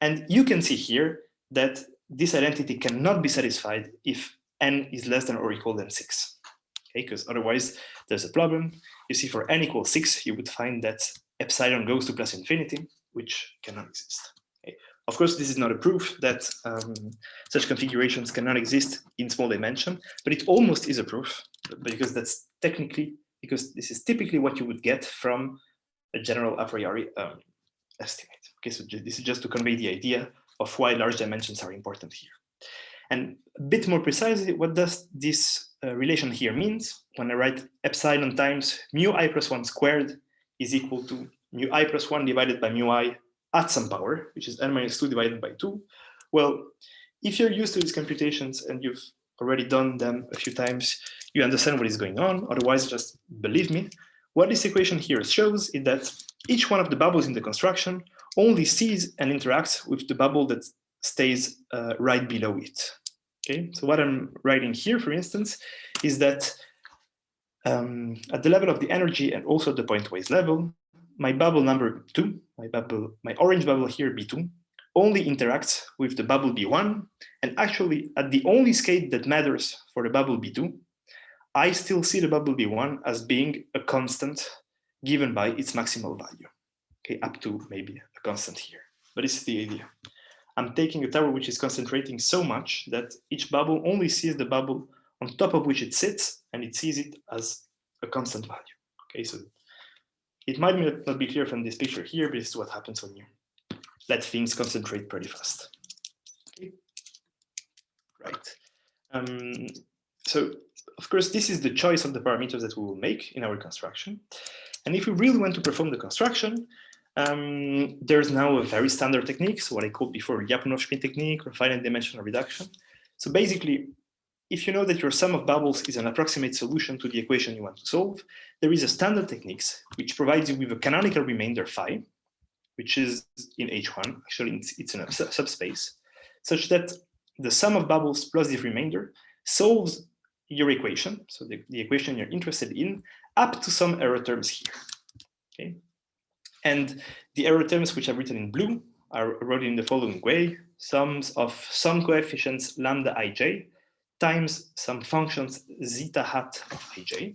[SPEAKER 1] And you can see here that this identity cannot be satisfied if n is less than or equal than 6. Okay, because otherwise there's a problem. You see, for n equals 6, you would find that epsilon goes to plus infinity, which cannot exist. Okay. Of course, this is not a proof that such configurations cannot exist in small dimension, but it almost is a proof, because this is typically what you would get from a general a priori estimate. Okay, so this is just to convey the idea of why large dimensions are important here. And a bit more precisely, what does this relation here means? When I write epsilon times mu I+1 squared is equal to mu I+1 divided by mu I at some power, which is n-2 divided by 2. Well, if you're used to these computations and you've already done them a few times, you understand what is going on. Otherwise, just believe me. What this equation here shows is that each one of the bubbles in the construction only sees and interacts with the bubble that stays right below it. Okay, so what I'm writing here, for instance, is that at the level of the energy and also the pointwise level, my bubble number 2, my orange bubble here, B2, only interacts with the bubble B1, and actually at the only scale that matters for the bubble B2, I still see the bubble B1 as being a constant given by its maximal value, okay, up to maybe a constant here. But this is the idea. I'm taking a tower which is concentrating so much that each bubble only sees the bubble on top of which it sits, and it sees it as a constant value. Okay, so it might not be clear from this picture here, but this is what happens when you let things concentrate pretty fast. Okay, right. So of course, this is the choice of the parameters that we will make in our construction. And if we really want to perform the construction, there's now a very standard technique, so what I called before Lyapunov-Schmidt technique or finite dimensional reduction. So basically, if you know that your sum of bubbles is an approximate solution to the equation you want to solve, there is a standard technique which provides you with a canonical remainder phi, which is in H1, actually it's in a subspace, such that the sum of bubbles plus the remainder solves your equation, so the equation you're interested in, up to some error terms here. Okay? And the error terms which I've written in blue are wrote in the following way: sums of some coefficients lambda ij times some functions zeta hat of ij.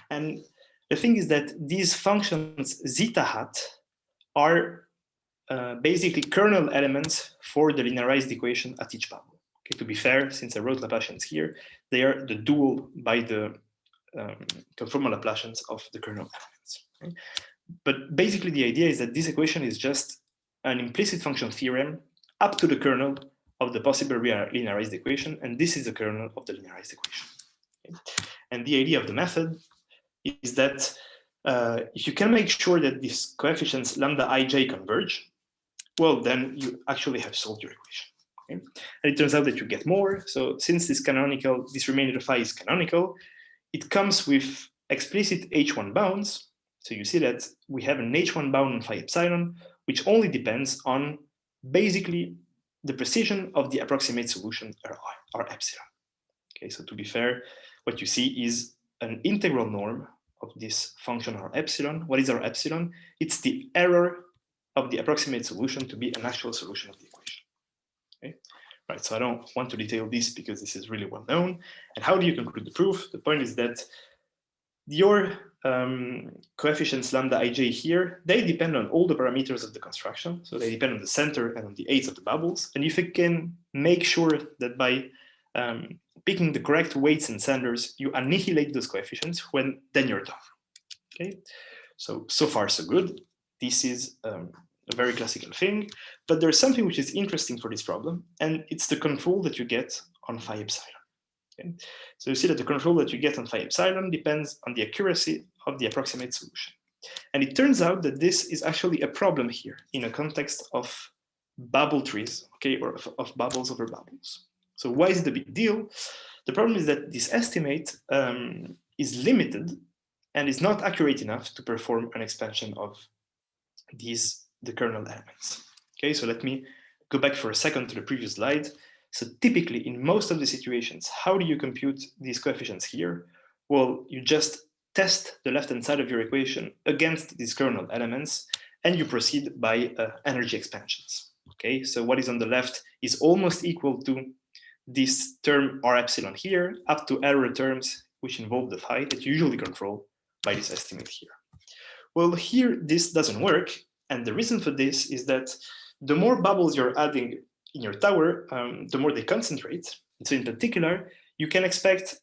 [SPEAKER 1] And the thing is that these functions zeta hat are basically kernel elements for the linearized equation at each bubble. Okay, to be fair, since I wrote Laplacians here, they are the dual by the conformal Laplacians of the kernel elements. Okay? But basically the idea is that this equation is just an implicit function theorem up to the kernel of the possible linearized equation, and this is the kernel of the linearized equation. Okay? And the idea of the method is that if you can make sure that these coefficients lambda ij converge, well, then you actually have solved your equation. Okay? And it turns out that you get more. So since this remainder phi is canonical, it comes with explicit H1 bounds. So you see that we have an H1 bound on phi epsilon, which only depends on basically the precision of the approximate solution R epsilon. Okay, so to be fair, what you see is an integral norm of this function R epsilon. What is R epsilon? It's the error of the approximate solution to be an actual solution of the equation. Okay? Right, so I don't want to detail this because this is really well known. And how do you conclude the proof? The point is that your coefficients lambda ij here, they depend on all the parameters of the construction. So they depend on the center and on the aids of the bubbles. And if you can make sure that by picking the correct weights and centers, you annihilate those coefficients, then you're done. Okay, so far so good. This is a very classical thing, but there's something which is interesting for this problem, and it's the control that you get on phi epsilon. Okay? So you see that the control that you get on phi epsilon depends on the accuracy of the approximate solution. And it turns out that this is actually a problem here in a context of bubble trees, okay, or of bubbles over bubbles. So why is it a big deal? The problem is that this estimate is limited and is not accurate enough to perform an expansion of the kernel elements. Okay, so let me go back for a second to the previous slide. So typically in most of the situations, how do you compute these coefficients here? Well, you just test the left-hand side of your equation against these kernel elements, and you proceed by energy expansions. Okay, so what is on the left is almost equal to this term R epsilon here, up to error terms which involve the phi that you usually control by this estimate here. Well, here this doesn't work, and the reason for this is that the more bubbles you're adding in your tower, the more they concentrate. And so in particular, you can expect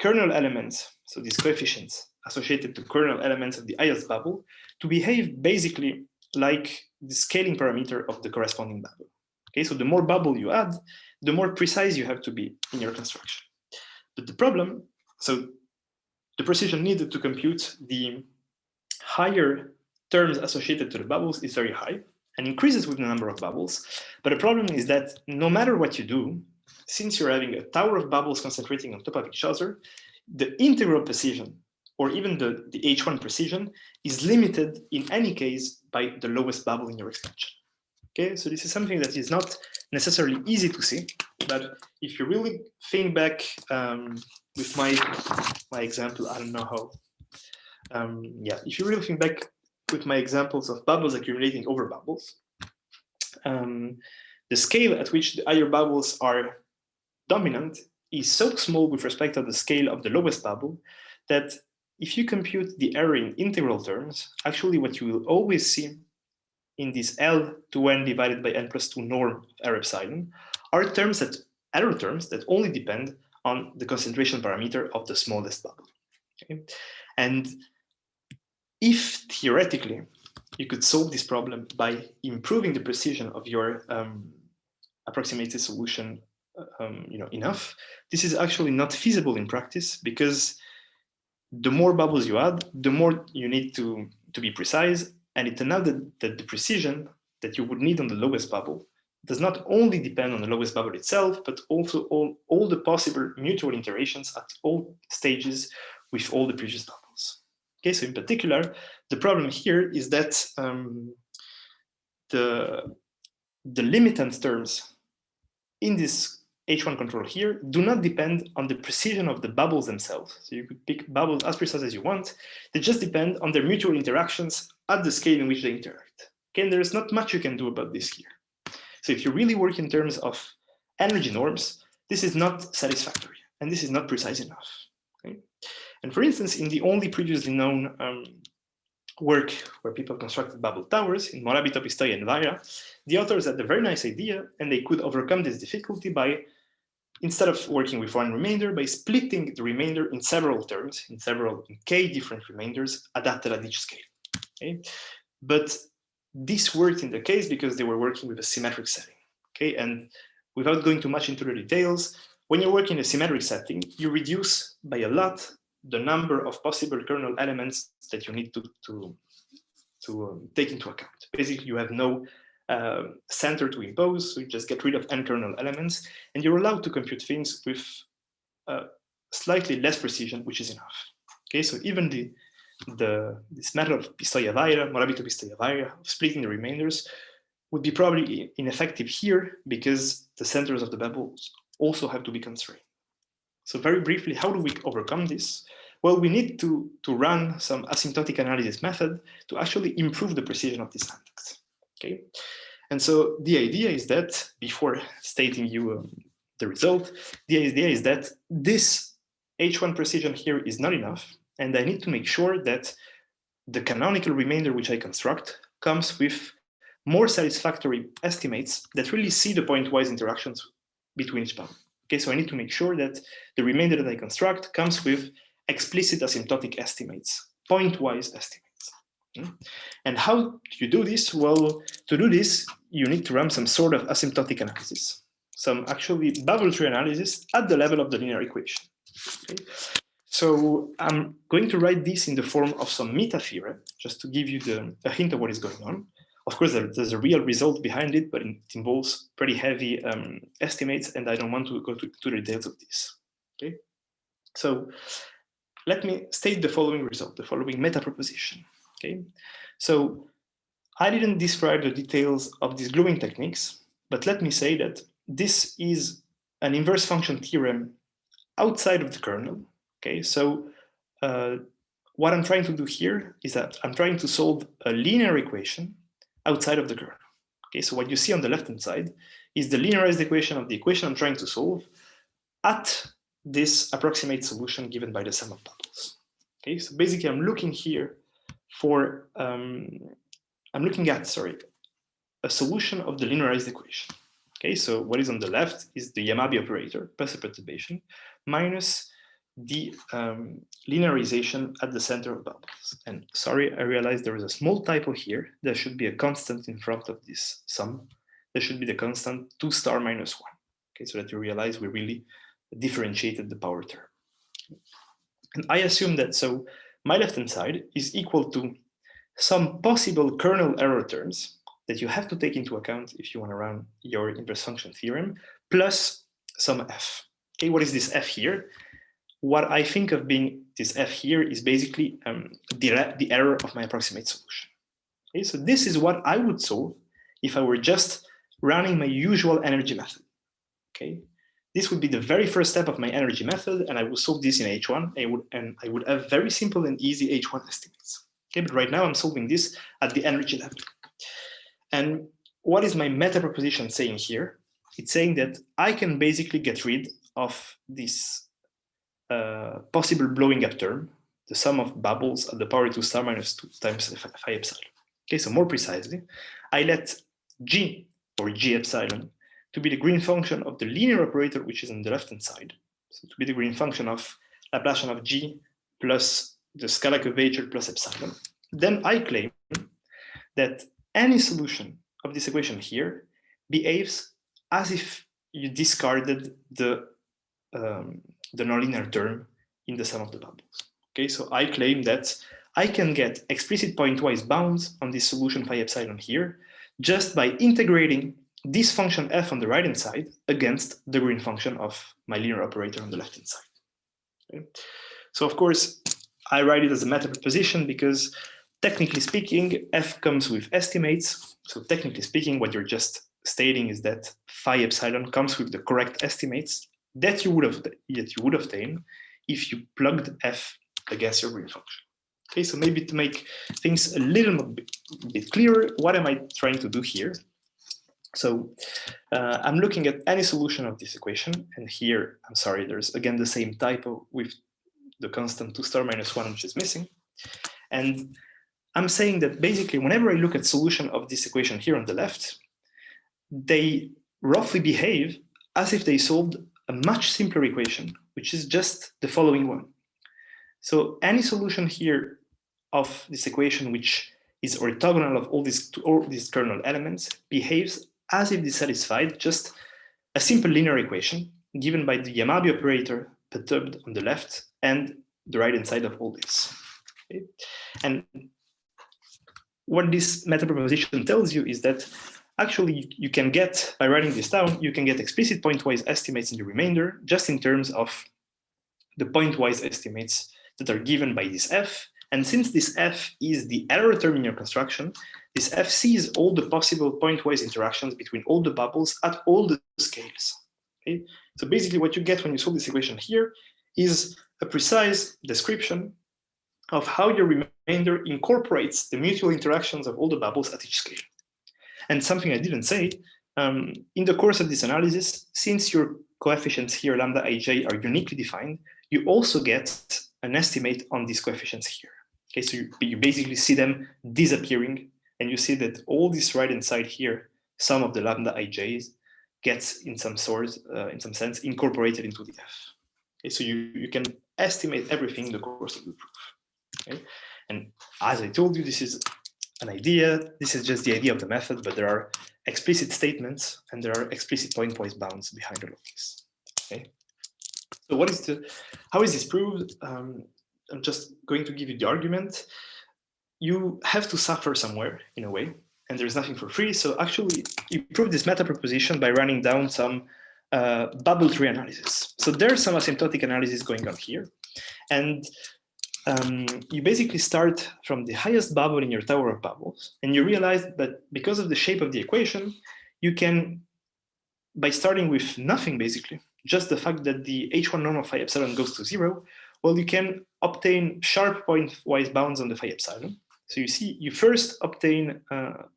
[SPEAKER 1] kernel elements, so these coefficients associated to kernel elements of the ith bubble, to behave basically like the scaling parameter of the corresponding bubble. Okay, so the more bubble you add, the more precise you have to be in your construction. But the problem, so the precision needed to compute the higher terms associated to the bubbles is very high. and increases with the number of bubbles. But the problem is that no matter what you do, since you're having a tower of bubbles concentrating on top of each other, the integral precision, or even the H1 precision, is limited in any case by the lowest bubble in your extension. Okay, so this is something that is not necessarily easy to see, but if you really think back with my example, I don't know how. Yeah, if you really think back with my examples of bubbles accumulating over bubbles, the scale at which the higher bubbles are dominant is so small with respect to the scale of the lowest bubble that if you compute the error in integral terms, actually what you will always see in this L to n divided by n plus 2 norm of R epsilon are error terms that only depend on the concentration parameter of the smallest bubble. Okay? And if theoretically you could solve this problem by improving the precision of your approximated solution enough, this is actually not feasible in practice, because the more bubbles you add, the more you need to be precise. And it turned out that the precision that you would need on the lowest bubble does not only depend on the lowest bubble itself, but also all the possible mutual interactions at all stages with all the previous bubbles. Okay, so in particular, the problem here is that the limitant terms in this H1 control here do not depend on the precision of the bubbles themselves. So you could pick bubbles as precise as you want. They just depend on their mutual interactions at the scale in which they interact. Okay, and there's not much you can do about this here. So if you really work in terms of energy norms, this is not satisfactory, and this is not precise enough. Okay? And for instance, in the only previously known work where people constructed bubble towers, in Morabito, Pistoia, and Vaira, the authors had a very nice idea, and they could overcome this difficulty by, instead of working with one remainder, by splitting the remainder in several terms, in k different remainders adapted at each scale. Okay? But this worked in the case because they were working with a symmetric setting. Okay, and without going too much into the details, when you work in a symmetric setting, you reduce by a lot the number of possible kernel elements that you need to take into account. Basically, you have no center to impose, so you just get rid of n kernel elements, and you're allowed to compute things with slightly less precision, which is enough. Okay, so even this method of Pistoia-Vaira, Morabito-Pistoia-Vaira, of splitting the remainders, would be probably ineffective here because the centers of the bubbles also have to be constrained. So very briefly, how do we overcome this? Well, we need to run some asymptotic analysis method to actually improve the precision of this syntax. Okay, and so the idea is that, before stating you the result, the idea is that this H1 precision here is not enough, and I need to make sure that the canonical remainder which I construct comes with more satisfactory estimates that really see the pointwise interactions between each bubble. Okay, so I need to make sure that the remainder that I construct comes with explicit asymptotic estimates, pointwise estimates. And how do you do this? Well, to do this, you need to run some sort of asymptotic analysis, some actually bubble tree analysis at the level of the linear equation. Okay? So I'm going to write this in the form of some meta-theorem, just to give you a hint of what is going on. Of course, there's a real result behind it, but it involves pretty heavy estimates, and I don't want to go to the details of this. Okay, so let me state the following result, the following meta proposition. Okay, so I didn't describe the details of these gluing techniques, but let me say that this is an inverse function theorem outside of the kernel. Okay, so what I'm trying to do here is that I'm trying to solve a linear equation outside of the kernel. Okay, so what you see on the left-hand side is the linearized equation of the equation I'm trying to solve at this approximate solution given by the sum of bubbles. Okay, so basically I'm looking here for, I'm looking at, a solution of the linearized equation. Okay, so what is on the left is the Yamabe operator plus a perturbation minus the linearization at the center of bubbles. And sorry, I realized there is a small typo here. There should be a constant in front of this sum. There should be the constant 2 star minus 1. Okay, so that you realize we really differentiated the power term. And I assume that, so my left-hand side is equal to some possible kernel error terms that you have to take into account if you want to run your inverse function theorem, plus some f. Okay, what is this f here? What I think of being this f here is basically the error of my approximate solution. Okay, so this is what I would solve if I were just running my usual energy method. Okay, this would be the very first step of my energy method, and I will solve this in H1, and I would have very simple and easy H1 estimates. Okay, but right now I'm solving this at the energy level. And what is my meta proposition saying here? It's saying that I can basically get rid of this possible blowing up term, the sum of bubbles at the power 2 star minus 2 times phi epsilon. Okay, so more precisely, I let G or G epsilon to be the green function of the linear operator, which is on the left-hand side. So to be the green function of Laplacian of G plus the scalar curvature plus epsilon. Then I claim that any solution of this equation here behaves as if you discarded the nonlinear term in the sum of the bubbles. Okay, so I claim that I can get explicit pointwise bounds on this solution phi epsilon here just by integrating this function f on the right-hand side against the green function of my linear operator on the left-hand side. Okay? So of course, I write it as a meta proposition because technically speaking, f comes with estimates. So technically speaking, what you're just stating is that phi epsilon comes with the correct estimates that you would obtain if you plugged f against your green function. Okay, so maybe to make things a little bit clearer, what am I trying to do here? So I'm looking at any solution of this equation, and here, I'm sorry, there's again the same typo with the constant 2 star minus 1, which is missing. And I'm saying that basically whenever I look at solution of this equation here on the left, they roughly behave as if they solved a much simpler equation, which is just the following one. So any solution here of this equation, which is orthogonal of all these kernel elements, behaves as if they satisfied just a simple linear equation given by the Yamabe operator perturbed on the left and the right-hand side of all this. Okay? And what this meta proposition tells you is that actually you can get, by writing this down, you can get explicit pointwise estimates in the remainder just in terms of the pointwise estimates that are given by this f. And since this f is the error term in your construction, this f sees all the possible pointwise interactions between all the bubbles at all the scales. Okay? So basically what you get when you solve this equation here is a precise description of how your remainder incorporates the mutual interactions of all the bubbles at each scale. And something I didn't say, in the course of this analysis, since your coefficients here, lambda ij, are uniquely defined, you also get an estimate on these coefficients here. Okay, so you basically see them disappearing, and you see that all this right-hand side here, sum of the lambda ij's, gets in some sense, incorporated into the f. Okay, so you can estimate everything in the course of the proof. Okay? And as I told you, this is an idea. This is just the idea of the method, but there are explicit statements and there are explicit pointwise bounds behind all of this. Okay. So how is this proved? I'm just going to give you the argument. You have to suffer somewhere in a way, and there's nothing for free. So actually, you prove this meta proposition by running down some bubble tree analysis. So there's some asymptotic analysis going on here, and you basically start from the highest bubble in your tower of bubbles, and you realize that because of the shape of the equation, you can, by starting with nothing basically, just the fact that the H1 norm of phi epsilon goes to 0, well, you can obtain sharp pointwise bounds on the phi epsilon. So you see, you first obtain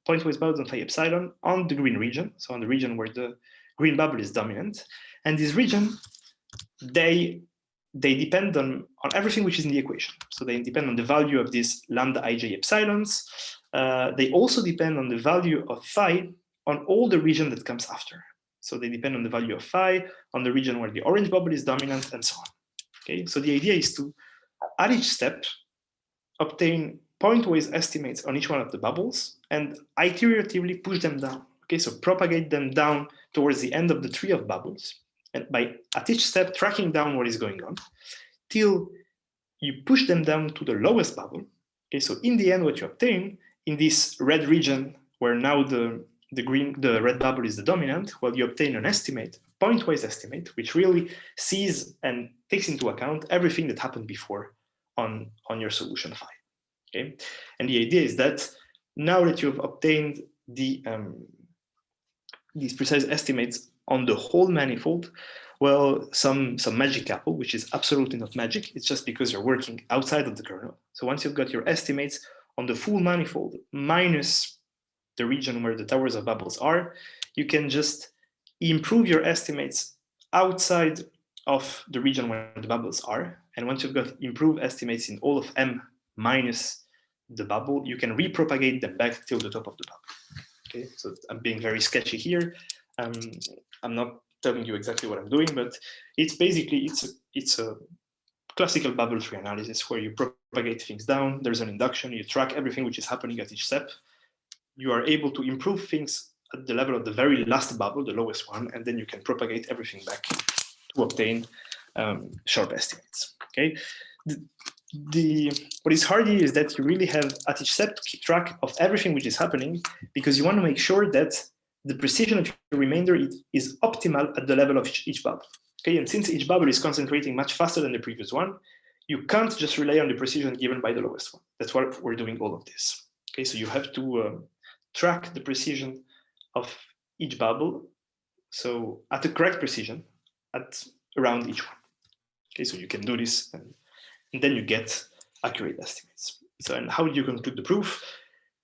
[SPEAKER 1] pointwise bounds on phi epsilon on the green region, so on the region where the green bubble is dominant. And this region, they depend on everything which is in the equation. So they depend on the value of these lambda ij epsilons. They also depend on the value of phi on all the region that comes after. So they depend on the value of phi, on the region where the orange bubble is dominant, and so on. Okay, so the idea is to, at each step, obtain pointwise estimates on each one of the bubbles and iteratively push them down. Okay, so propagate them down towards the end of the tree of bubbles, and by at each step tracking down what is going on till you push them down to the lowest bubble. Okay, so in the end, what you obtain in this red region where now the red bubble is the dominant, well, you obtain an estimate, pointwise estimate, which really sees and takes into account everything that happened before on your solution phi. Okay, and the idea is that now that you've obtained these precise estimates on the whole manifold, well, some magic apple, which is absolutely not magic, it's just because you're working outside of the kernel. So once you've got your estimates on the full manifold minus the region where the towers of bubbles are, you can just improve your estimates outside of the region where the bubbles are. And once you've got improved estimates in all of M minus the bubble, you can repropagate them back till the top of the bubble. Okay, so I'm being very sketchy here. I'm not telling you exactly what I'm doing, but it's basically, it's a classical bubble tree analysis where you propagate things down, there's an induction, you track everything which is happening at each step. You are able to improve things at the level of the very last bubble, the lowest one, and then you can propagate everything back to obtain sharp estimates. Okay, what is hard here is that you really have at each step to keep track of everything which is happening, because you want to make sure that the precision of your remainder is optimal at the level of each bubble. Okay, and since each bubble is concentrating much faster than the previous one, you can't just rely on the precision given by the lowest one. That's why we're doing all of this. Okay, so you have to track the precision of each bubble, so at the correct precision at around each one. Okay, so you can do this, and then you get accurate estimates. So, and how do you conclude the proof?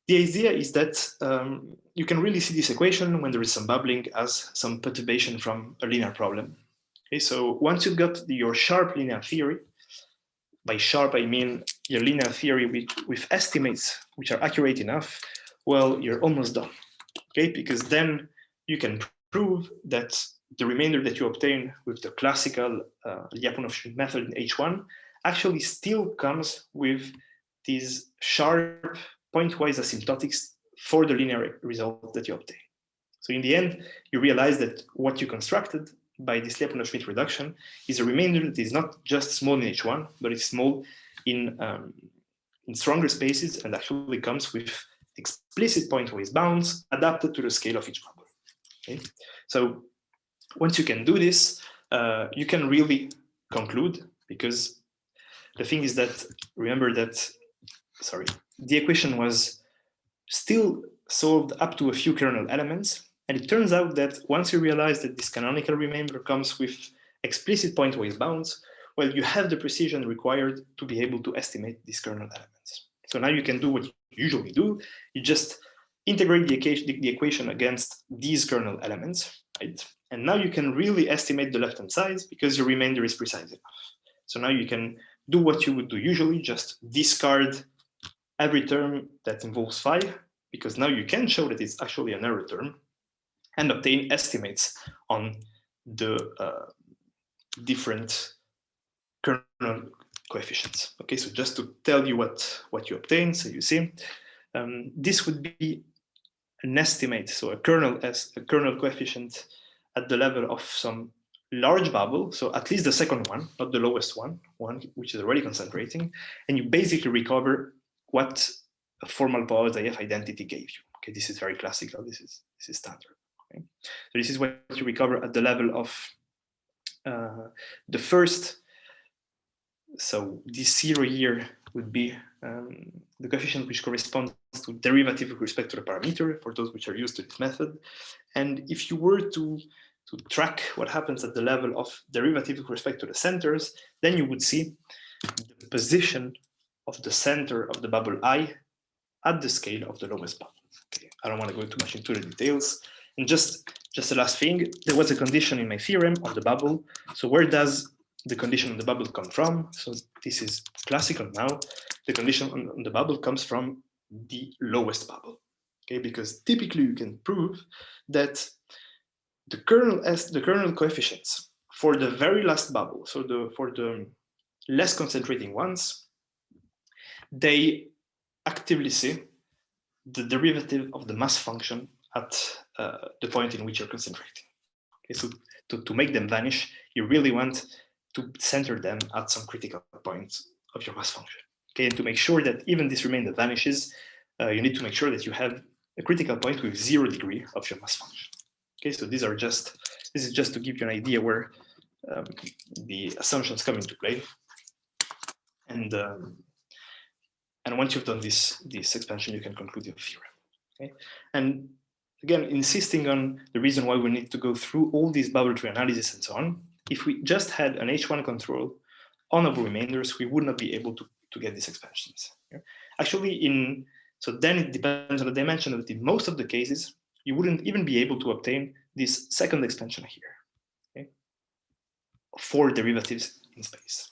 [SPEAKER 1] The idea is that you can really see this equation when there is some bubbling as some perturbation from a linear problem. Okay, so once you've got your sharp linear theory, by sharp I mean your linear theory with estimates which are accurate enough, well, you're almost done. Okay, because then you can prove that the remainder that you obtain with the classical Lyapunov-Schmidt method in H1 actually still comes with these sharp pointwise asymptotics for the linear result that you obtain. So in the end, you realize that what you constructed by this Lyapunov-Schmidt reduction is a remainder that is not just small in H1, but it's small in stronger spaces and actually comes with explicit pointwise bounds adapted to the scale of each bubble. Okay? So once you can do this, you can really conclude, because the thing is that, remember that, the equation was still solved up to a few kernel elements. And it turns out that once you realize that this canonical remainder comes with explicit pointwise bounds, well, you have the precision required to be able to estimate these kernel elements. So now you can do what you usually do. You just integrate the equation against these kernel elements, right? And now you can really estimate the left-hand side because your remainder is precise enough. So now you can do what you would do usually, just discard every term that involves phi, because now you can show that it's actually an error term, and obtain estimates on the different kernel coefficients. Okay, so just to tell you what you obtain, so you see, this would be an estimate, so a kernel coefficient at the level of some large bubble, so at least the second one, not the lowest one which is already concentrating, and you basically recover what a formal powers IF identity gave you. Okay, this is very classical. This is standard. Okay? So this is what you recover at the level of the first. So this zero here would be the coefficient which corresponds to derivative with respect to the parameter for those which are used to this method. And if you were to track what happens at the level of derivative with respect to the centers, then you would see the position of the center of the bubble I at the scale of the lowest bubble. Okay, I don't want to go too much into the details. And just the last thing, there was a condition in my theorem on the bubble. So where does the condition on the bubble come from? So this is classical now. The condition on the bubble comes from the lowest bubble. Okay, because typically you can prove that the kernel coefficients for the very last bubble, so for the less concentrating ones, they actively see the derivative of the mass function at the point in which you're concentrating. Okay, so to make them vanish, you really want to center them at some critical point of your mass function. Okay, and to make sure that even this remainder vanishes, you need to make sure that you have a critical point with 0 degree of your mass function. Okay, so this is just to give you an idea where the assumptions come into play. And once you've done this expansion, you can conclude your theorem. Okay, and again, insisting on the reason why we need to go through all these bubble tree analysis and so on. If we just had an H1 control on over remainders, we would not be able to get these expansions. Actually, so then it depends on the dimension, but in most of the cases, you wouldn't even be able to obtain this second expansion here, okay, for derivatives in space.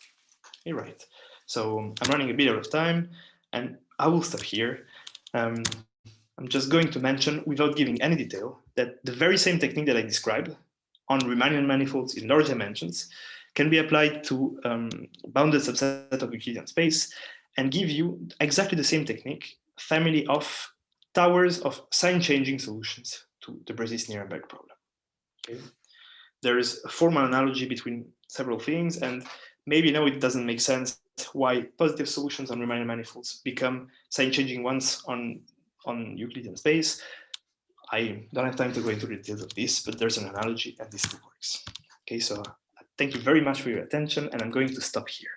[SPEAKER 1] Okay, right. So I'm running a bit out of time, and I will stop here. I'm just going to mention, without giving any detail, that the very same technique that I described on Riemannian manifolds in large dimensions can be applied to bounded subset of Euclidean space and give you exactly the same technique, family of towers of sign-changing solutions to the Bressis-Nierenberg problem. Okay? There is a formal analogy between several things, and maybe now it doesn't make sense why positive solutions on Riemannian manifolds become sign-changing ones on Euclidean space. I don't have time to go into the details of this, but there's an analogy and this still works. Okay, so thank you very much for your attention, and I'm going to stop here.